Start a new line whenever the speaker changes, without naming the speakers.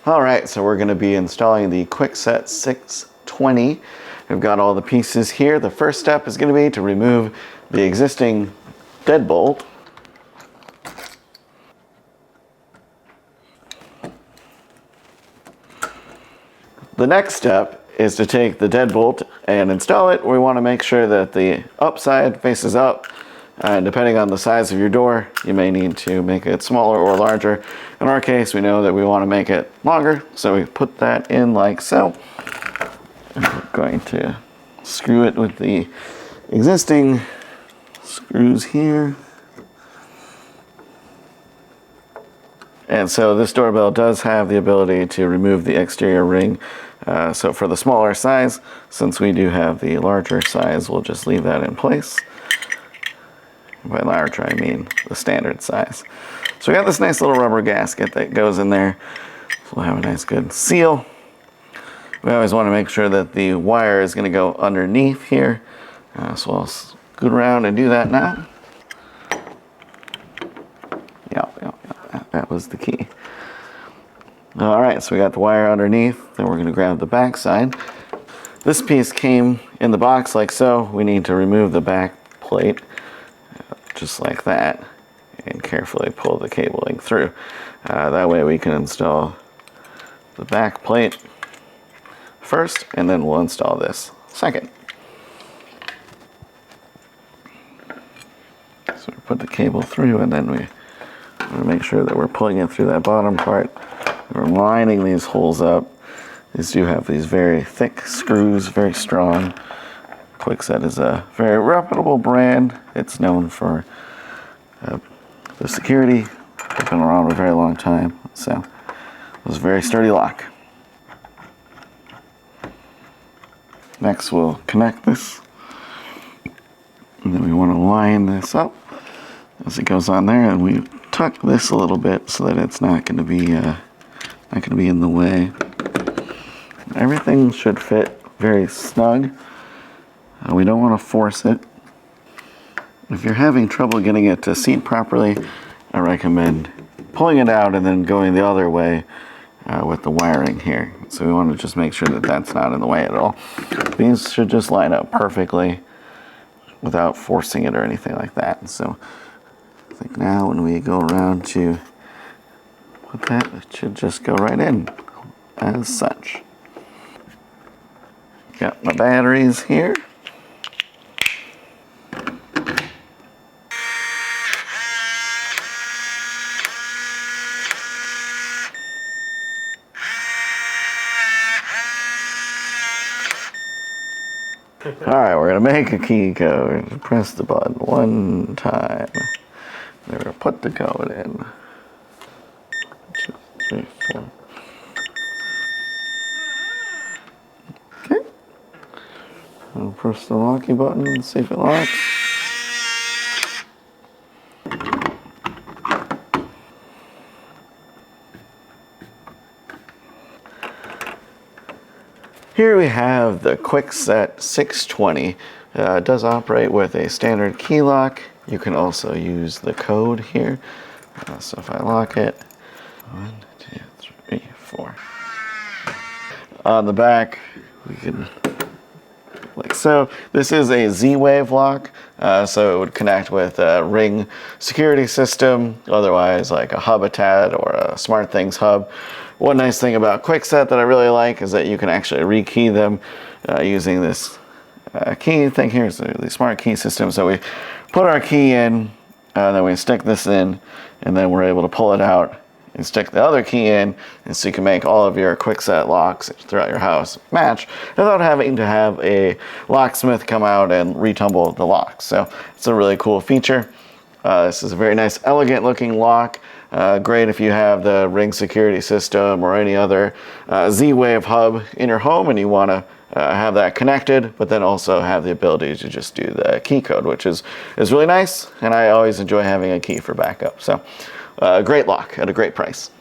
All right, so we're going to be installing the Kwikset 620. We've got all the pieces here. The first step is going to be to remove the existing deadbolt. The next step is to take the deadbolt and install it. We want to make sure that the upside faces up. And depending on the size of your door, you may need to make it smaller or larger. In our case, we know that we want to make it longer, so we put that in like so. I'm going to screw it with the existing screws here. And so this doorbell does have the ability to remove the exterior ring. So for the smaller size, since we do have the larger size, we'll just leave that in place. By larger, I mean the standard size. So we got this nice little rubber gasket that goes in there. So we'll have a nice good seal. We always want to make sure that the wire is going to go underneath here. So I'll scoot around and do that now. Yeah, that was the key. All right, so we got the wire underneath. Then we're going to grab the back side. This piece came in the box like so. We need to remove the back plate. Just like that, and carefully pull the cabling through. That way we can install the back plate first, and then we'll install this second. So we put the cable through, and then we want to make sure that we're pulling it through that bottom part. We're lining these holes up. These do have these very thick screws, very strong. Kwikset is a very reputable brand. It's known for the security. It's been around a very long time, so it was a very sturdy lock. Next, we'll connect this, and then we want to line this up as it goes on there, and we tuck this a little bit so that it's not going to be in the way. Everything should fit very snug. We don't want to force it. If you're having trouble getting it to seat properly, I recommend pulling it out and then going the other way with the wiring here. So we want to just make sure that that's not in the way at all. These should just line up perfectly without forcing it or anything like that. So I think now when we go around to put that, it should just go right in as such. Got my batteries here. Alright, we're going to make a key code. Press the button one time. Then we're going to put the code in. 1, 2, 3, 4. Okay. I'll press the locking button and see if it locks. Here we have the Kwikset 620. It does operate with a standard key lock. You can also use the code here. So if I lock it, 1, 2, 3, 4. On the back, we can, like so. This is a Z-Wave lock, so it would connect with a Ring security system, otherwise like a Habitat or a SmartThings hub. One nice thing about Kwikset that I really like is that you can actually rekey them using this key thing here. So the smart key system. So we put our key in, then we stick this in, and then we're able to pull it out and stick the other key in, and so you can make all of your Kwikset locks throughout your house match without having to have a locksmith come out and retumble the locks. So it's a really cool feature. This is a very nice, elegant looking lock. Great if you have the Ring security system or any other Z-Wave hub in your home and you want to have that connected, but then also have the ability to just do the key code, which is really nice, and I always enjoy having a key for backup. So great lock at a great price.